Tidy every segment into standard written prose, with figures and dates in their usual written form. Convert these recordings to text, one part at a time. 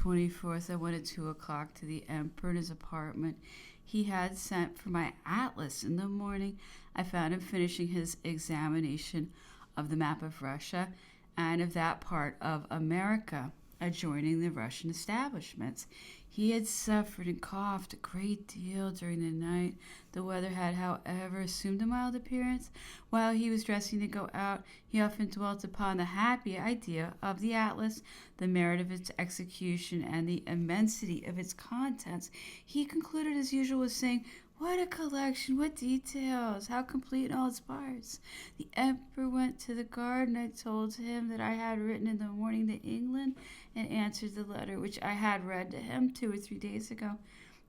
24th, I went at 2 o'clock to the emperor in his apartment. He had sent for my atlas. In the morning, I found him finishing his examination of the map of Russia and of that part of America adjoining the Russian establishments. He had suffered and coughed a great deal during the night. The weather had, however, assumed a mild appearance. While he was dressing to go out, he often dwelt upon the happy idea of the atlas, the merit of its execution, and the immensity of its contents. He concluded, as usual, with saying, "What a collection, what details, how complete in all its parts." The emperor went to the garden. I told him that I had written in the morning to England and answered the letter which I had read to him 2 or 3 days ago.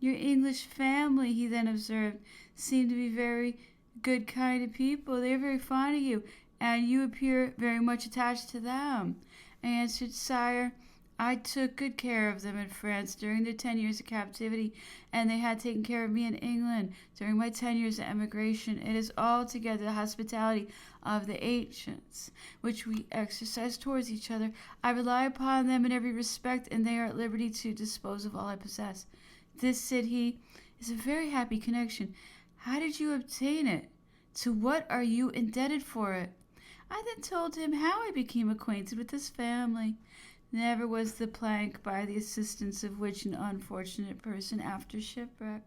"Your English family," he then observed, "seem to be very good kind of people. They are very fond of you, and you appear very much attached to them." I answered, "Sire, I took good care of them in France during their 10 years of captivity, and they had taken care of me in England during my 10 years of emigration. It is altogether the hospitality of the ancients which we exercise towards each other. I rely upon them in every respect, and they are at liberty to dispose of all I possess." "This," said he, "is a very happy connection. How did you obtain it? To what are you indebted for it?" I then told him how I became acquainted with this family. Never was the plank by the assistance of which an unfortunate person after shipwreck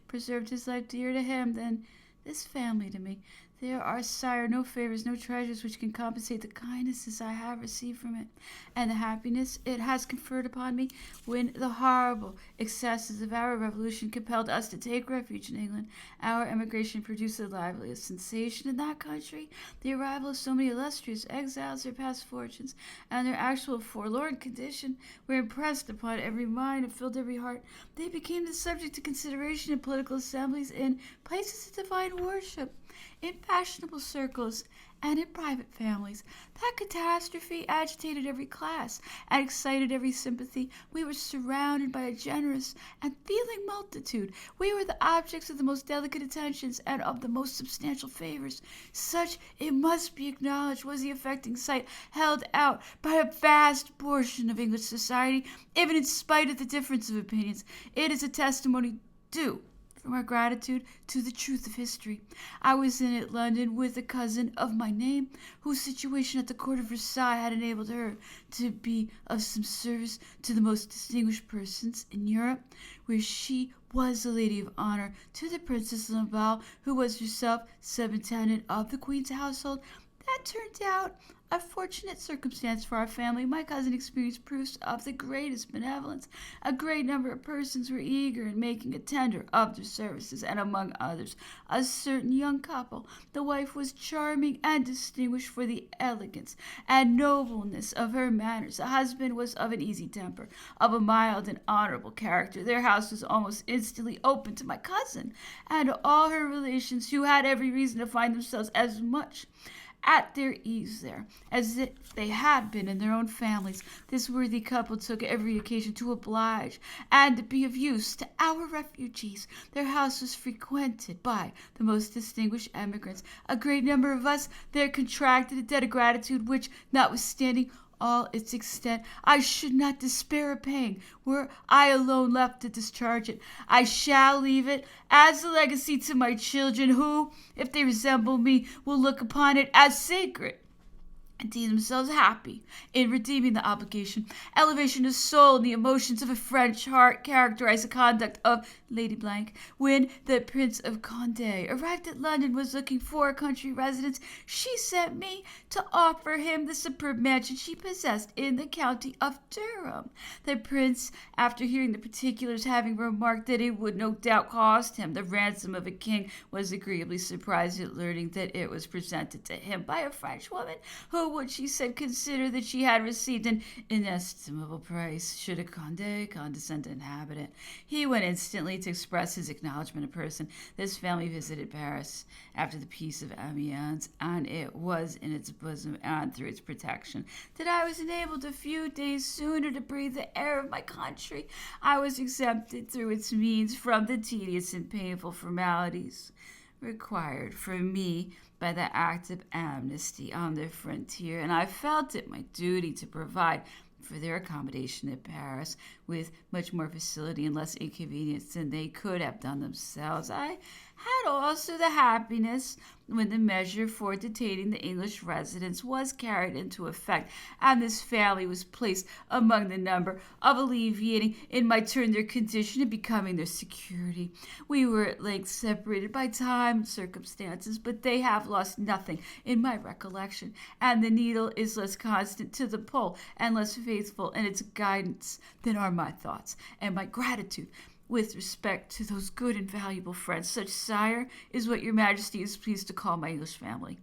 preserved his life dearer to him than this family to me. There are, sire, no favors, no treasures which can compensate the kindnesses I have received from it, and the happiness it has conferred upon me. When the horrible excesses of our revolution compelled us to take refuge in England, our emigration produced the liveliest sensation in that country. The arrival of so many illustrious exiles, their past fortunes, and their actual forlorn condition were impressed upon every mind and filled every heart. They became the subject of consideration in political assemblies, in places of divine worship, in fashionable circles, and in private families. That catastrophe agitated every class and excited every sympathy. We were surrounded by a generous and feeling multitude. We were the objects of the most delicate attentions and of the most substantial favors. Such, it must be acknowledged, was the affecting sight held out by a vast portion of English society, even in spite of the difference of opinions. It is a testimony due from our gratitude to the truth of history. I was in at London with a cousin of my name, whose situation at the court of Versailles had enabled her to be of some service to the most distinguished persons in Europe, where she was a lady of honor to the Princess Lamballe, who was herself subintendent of the Queen's household. That turned out a fortunate circumstance for our family. My cousin experienced proofs of the greatest benevolence. A great number of persons were eager in making a tender of their services, and among others, a certain young couple. The wife was charming and distinguished for the elegance and nobleness of her manners. The husband was of an easy temper, of a mild and honorable character. Their house was almost instantly open to my cousin and all her relations, who had every reason to find themselves as much at their ease there as if they had been in their own families. This worthy couple took every occasion to oblige and to be of use to our refugees. Their house was frequented by the most distinguished emigrants. A great number of us there contracted a debt of gratitude which, notwithstanding all its extent, I should not despair of paying were I alone left to discharge it. I shall leave it as a legacy to my children, who, if they resemble me, will look upon it as sacred and deem themselves happy in redeeming the obligation. Elevation of soul and the emotions of a French heart characterized the conduct of Lady Blank. When the Prince of Condé arrived at London, was looking for a country residence, she sent me to offer him the superb mansion she possessed in the county of Durham. The prince, after hearing the particulars, having remarked that it would no doubt cost him the ransom of a king, was agreeably surprised at learning that it was presented to him by a French woman, who would, she said, consider that she had received an inestimable price should a Condé condescend to inhabit it. He went instantly to express his acknowledgment in person. This family visited Paris after the peace of Amiens, and it was in its bosom and through its protection that I was enabled a few days sooner to breathe the air of my country. I was exempted through its means from the tedious and painful formalities required for me by the act of amnesty on the frontier, and I felt it my duty to provide for their accommodation in Paris with much more facility and less inconvenience than they could have done themselves. I had also the happiness when the measure for detaining the English residents was carried into effect, and this family was placed among the number of alleviating in my turn their condition and becoming their security. We were at length separated by time and circumstances, but they have lost nothing in my recollection, and the needle is less constant to the pole and less faithful in its guidance than are my thoughts and my gratitude with respect to those good and valuable friends. Such, sire, is what your majesty is pleased to call my English family.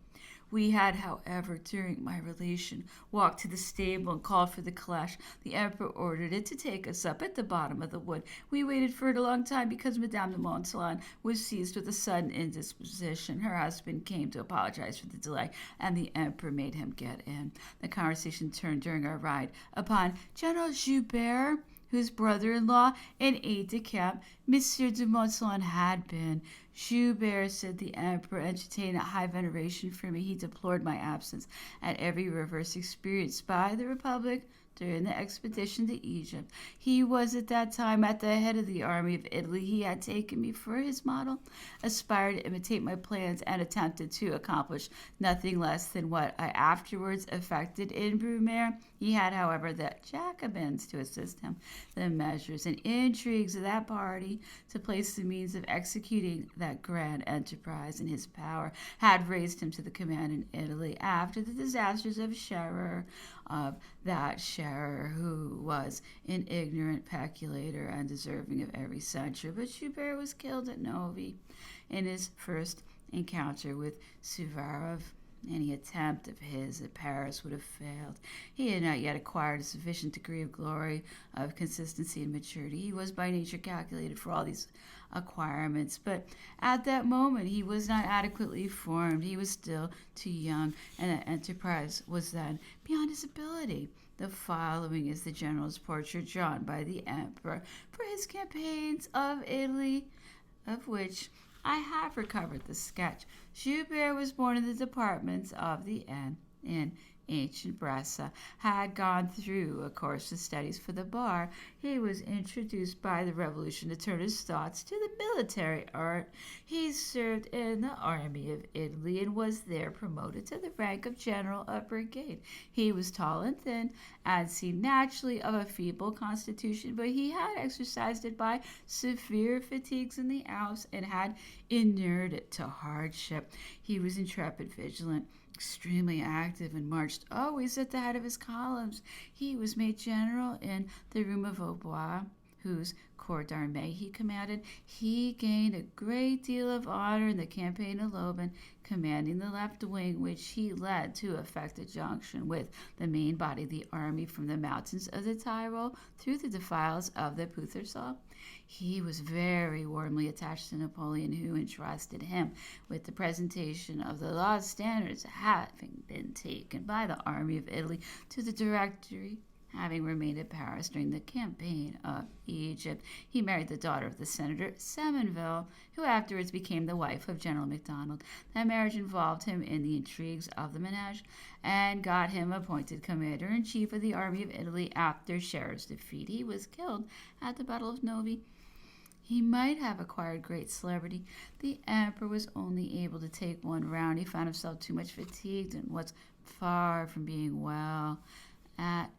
We had, however, during my relation, walked to the stable and called for the calash. The emperor ordered it to take us up at the bottom of the wood. We waited for it a long time because Madame de Montsalon was seized with a sudden indisposition. Her husband came to apologize for the delay, and the emperor made him get in. The conversation turned during our ride upon General Joubert, whose brother-in-law and aide-de-camp Monsieur de Montsalon had been. Joubert, said the emperor, entertained a high veneration for me. He deplored my absence at every reverse experienced by the Republic during the expedition to Egypt. He was at that time at the head of the army of Italy. He had taken me for his model, aspired to imitate my plans, and attempted to accomplish nothing less than what I afterwards effected in Brumaire. He had, however, the Jacobins to assist him. The measures and intrigues of that party to place the means of executing that grand enterprise in his power had raised him to the command in Italy after the disasters of Scherer, of that Scherer who was an ignorant peculator and deserving of every censure. But Joubert was killed at Novi in his first encounter with Suvarov. Any attempt of his at Paris would have failed. He had not yet acquired a sufficient degree of glory, of consistency, and maturity. He was by nature calculated for all these acquirements, but at that moment he was not adequately formed. He was still too young, and the enterprise was then beyond his ability. The following is the general's portrait drawn by the emperor for his campaigns of Italy, of which I have recovered the sketch. Joubert was born in the departments of the Aisne in ancient Bressa, had gone through a course of studies for the bar. He was introduced by the Revolution to turn his thoughts to the military art. He served in the army of Italy and was there promoted to the rank of general of brigade. He was tall and thin and seemed naturally of a feeble constitution, but he had exercised it by severe fatigues in the Alps and had inured it to hardship. He was intrepid, vigilant, extremely active, and marched always at the head of his columns. He was made general in the room of Vaubois, whose corps d'armée he commanded. He gained a great deal of honor in the campaign of Loben, commanding the left wing, which he led to effect a junction with the main body of the army from the mountains of the Tyrol through the defiles of the Puttersal. He was very warmly attached to Napoleon, who entrusted him with the presentation of the law standards having been taken by the army of Italy to the Directory. Having remained at Paris during the campaign of Egypt, he married the daughter of the Senator Semonville, who afterwards became the wife of General MacDonald. That marriage involved him in the intrigues of the Ménage and got him appointed commander-in-chief of the army of Italy after Scherer's defeat. He was killed at the Battle of Novi. He might have acquired great celebrity. The emperor was only able to take one round. He found himself too much fatigued and was far from being well. At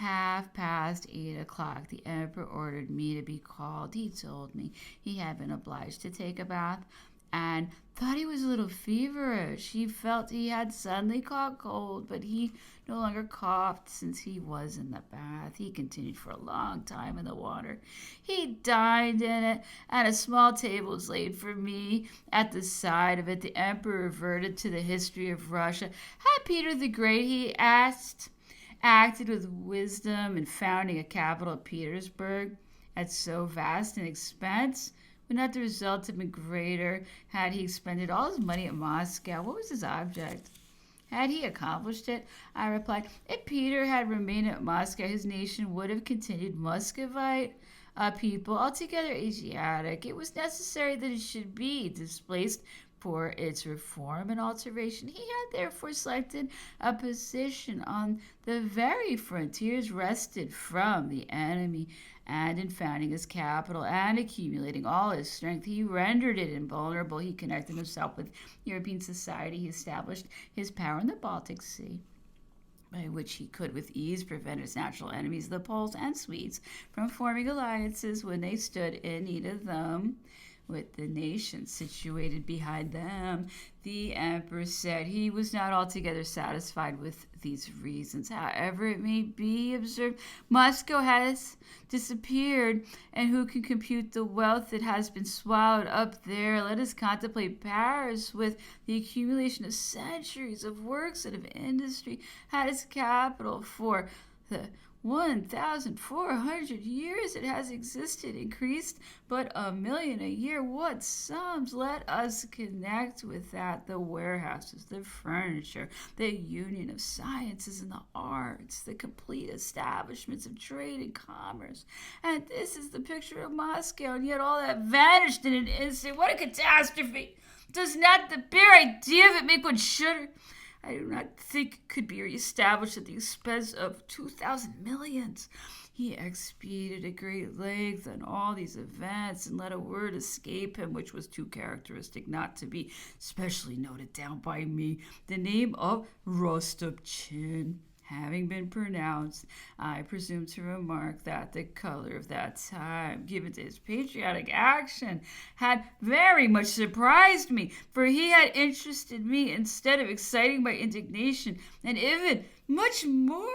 8:30, the emperor ordered me to be called. He told me he had been obliged to take a bath and thought he was a little feverish. He felt he had suddenly caught cold, but he no longer coughed since he was in the bath. He continued for a long time in the water. He dined in it, and a small table was laid for me at the side of it. The emperor reverted to the history of Russia. Had Peter the Great, he asked, acted with wisdom in founding a capital at Petersburg at so vast an expense? Would not the result have been greater had he expended all his money at Moscow? What was his object? Had he accomplished it? I replied, if Peter had remained at Moscow, his nation would have continued Muscovite, a people altogether Asiatic. It was necessary that it should be displaced for its reform and alteration. He had therefore selected a position on the very frontiers wrested from the enemy, and in founding his capital and accumulating all his strength, he rendered it invulnerable. He connected himself with European society. He established his power in the Baltic Sea, by which he could with ease prevent his natural enemies, the Poles and Swedes, from forming alliances when they stood in need of them with the nations situated behind them. The emperor said he was not altogether satisfied with these reasons. However it may be observed, Moscow has disappeared, and who can compute the wealth that has been swallowed up there? Let us contemplate Paris, with the accumulation of centuries of works and of industry, had its capital for the 1,400 years it has existed, increased but 1,000,000 a year. What sums? Let us connect with that the warehouses, the furniture, the union of sciences and the arts, the complete establishments of trade and commerce. And this is the picture of Moscow, and yet all that vanished in an instant. What a catastrophe! Does not the bare idea of it make one shudder? I do not think it could be reestablished at the expense of 2,000 millions. He expatiated at great length on all these events and let a word escape him which was too characteristic not to be specially noted down by me. The name of Rostopchin having been pronounced, I presume to remark that the color of that time given to his patriotic action had very much surprised me, for he had interested me instead of exciting my indignation, and even much more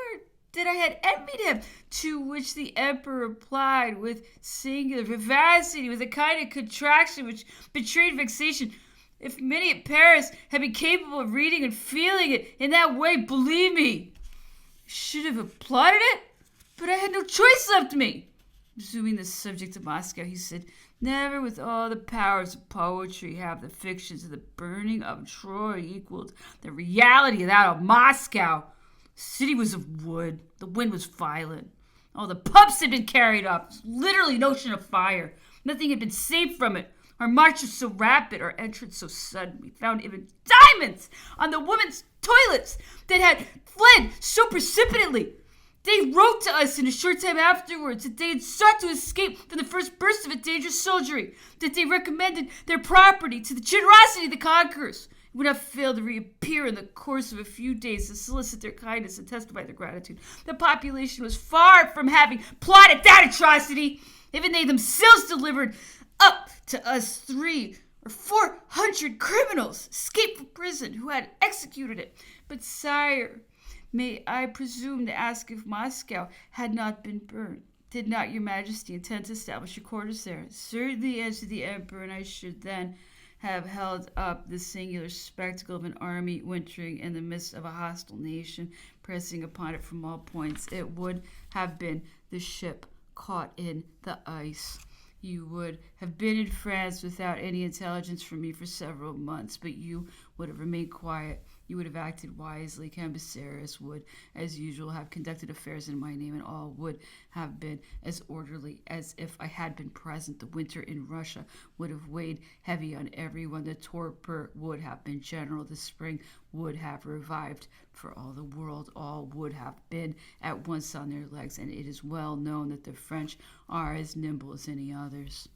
that I had envied him, to which the emperor replied with singular vivacity, with a kind of contraction which betrayed vexation. If many at Paris had been capable of reading and feeling it in that way, believe me, should have applauded it, but I had no choice left me. Resuming the subject of Moscow, he said, never with all the powers of poetry have the fictions of the burning of Troy equaled the reality of that of Moscow. The city was of wood, the wind was violent, all the pumps had been carried off. It was literally an ocean of fire. Nothing had been saved from it. Our march was so rapid, our entrance so sudden. We found even diamonds on the women's toilets that had fled so precipitately. They wrote to us in a short time afterwards that they had sought to escape from the first burst of a dangerous soldiery, that they recommended their property to the generosity of the conquerors. It would not fail to reappear in the course of a few days to solicit their kindness and testify their gratitude. The population was far from having plotted that atrocity. Even they themselves delivered up to us 300 or 400 criminals escaped from prison who had executed it. But sire, may I presume to ask if Moscow had not been burned? Did not your majesty intend to establish your quarters there? Certainly, answered the emperor, and I should then have held up the singular spectacle of an army wintering in the midst of a hostile nation, pressing upon it from all points. It would have been the ship caught in the ice. You would have been in France without any intelligence from me for several months, but you would have remained quiet. You would have acted wisely. Cambyses would, as usual, have conducted affairs in my name, and all would have been as orderly as if I had been present. The winter in Russia would have weighed heavy on everyone. The torpor would have been general. The spring would have revived for all the world. All would have been at once on their legs, and it is well known that the French are as nimble as any others.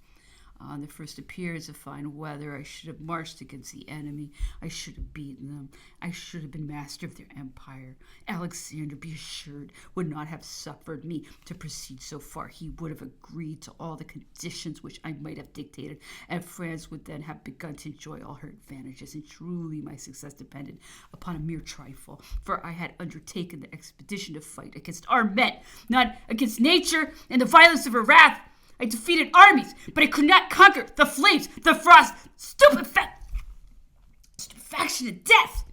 On the first appearance of fine weather, I should have marched against the enemy. I should have beaten them. I should have been master of their empire. Alexander, be assured, would not have suffered me to proceed so far. He would have agreed to all the conditions which I might have dictated, and France would then have begun to enjoy all her advantages. And truly my success depended upon a mere trifle, for I had undertaken the expedition to fight against armed men, not against nature and the violence of her wrath. I defeated armies, but I could not conquer the flames, the frost, stupefaction and death.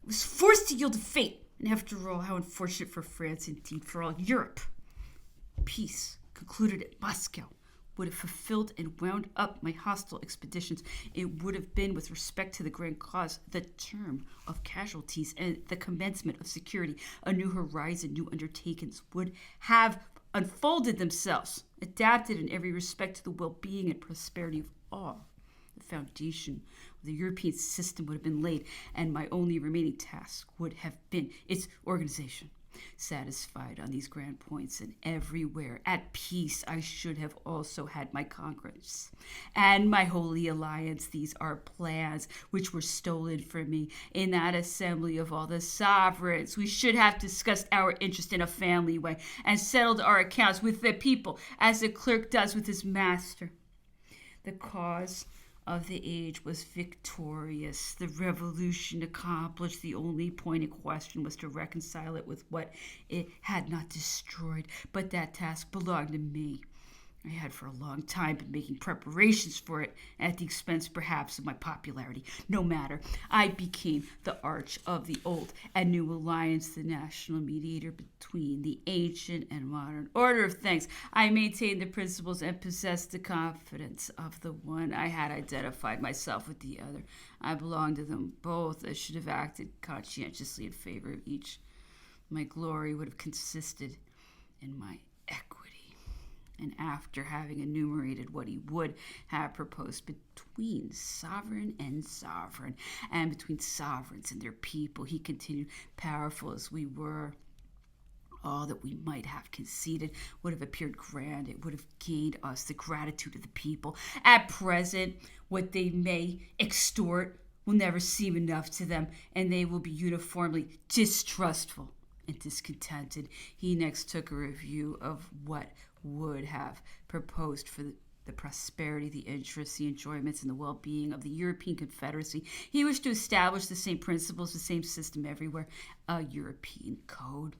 I was forced to yield to fate, and after all, how unfortunate for France, indeed for all Europe. Peace, concluded at Moscow, would have fulfilled and wound up my hostile expeditions. It would have been, with respect to the grand cause, the term of casualties and the commencement of security. A new horizon, new undertakings would have unfolded themselves, adapted in every respect to the well-being and prosperity of all. The foundation the European system would have been laid, and my only remaining task would have been its organization. Satisfied on these grand points and everywhere at peace, I should have also had my Congress and my Holy Alliance. These are plans which were stolen from me in that assembly of all the sovereigns. We should have discussed our interest in a family way and settled our accounts with the people as a clerk does with his master. The cause of the age was victorious. The revolution accomplished. The only point in question was to reconcile it with what it had not destroyed. But that task belonged to me. I had for a long time been making preparations for it, at the expense perhaps of my popularity. No matter. I became the arch of the old and new alliance, the national mediator between the ancient and modern order of things. I maintained the principles and possessed the confidence of the one. I had identified myself with the other. I belonged to them both. I should have acted conscientiously in favor of each. My glory would have consisted in my equity. And after having enumerated what he would have proposed between sovereign and between sovereigns and their people, he continued, powerful as we were, all that we might have conceded would have appeared grand. It would have gained us the gratitude of the people. At present, what they may extort will never seem enough to them, and they will be uniformly distrustful and discontented. He next took a review of what would have proposed for the prosperity, the interests, the enjoyments, and the well-being of the European Confederacy. He wished to establish the same principles, the same system everywhere, a European code,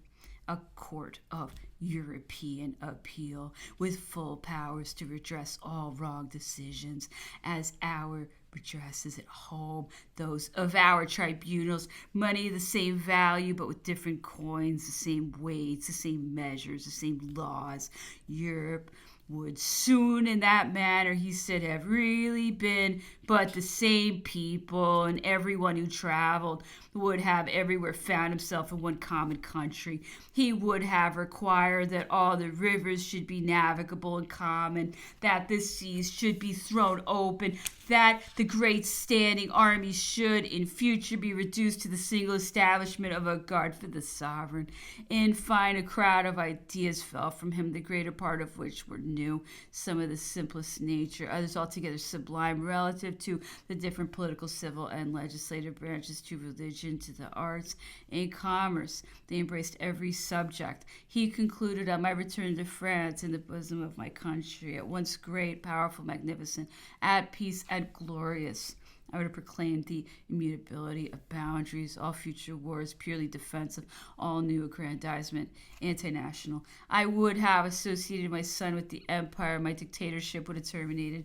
a court of European appeal with full powers to redress all wrong decisions, as our redresses at home, those of our tribunals, money the same value but with different coins, the same weights, the same measures, the same laws. Europe would soon in that manner, he said, have really been but the same people, and everyone who traveled would have everywhere found himself in one common country. He would have required that all the rivers should be navigable and common, that the seas should be thrown open, that the great standing armies should in future be reduced to the single establishment of a guard for the sovereign. In fine, a crowd of ideas fell from him, the greater part of which were new, some of the simplest nature, others altogether sublime, relative to the different political, civil, and legislative branches, to religion, to the arts, and commerce. They embraced every subject. He concluded on my return to France, in the bosom of my country, at once great, powerful, magnificent, at peace, and glorious. I would have proclaimed the immutability of boundaries, all future wars purely defensive, all new aggrandizement anti-national. I would have associated my son with the empire. My dictatorship would have terminated,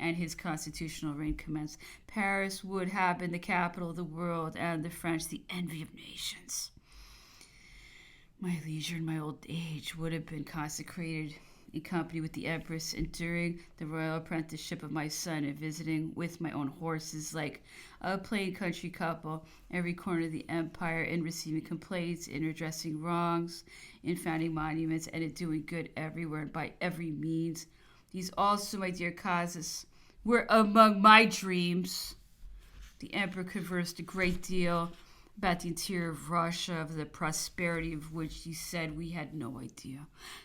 and his constitutional reign commenced. Paris would have been the capital of the world, and the French the envy of nations. My leisure in my old age would have been consecrated in company with the Empress, and during the royal apprenticeship of my son, and visiting with my own horses like a plain country couple every corner of the empire, in receiving complaints, in redressing wrongs, in founding monuments, and in doing good everywhere and by every means. These also, my dear causes, were among my dreams. The emperor conversed a great deal about the interior of Russia, of the prosperity of which he said we had no idea.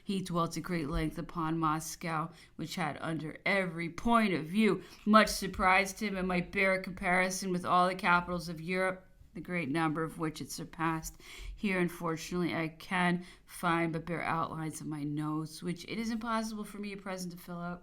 He dwelt at great length upon Moscow, which had under every point of view much surprised him, and might bear a comparison with all the capitals of Europe, the great number of which it surpassed. Here, unfortunately, I can find but bare outlines of my notes, which it is impossible for me at present to fill out.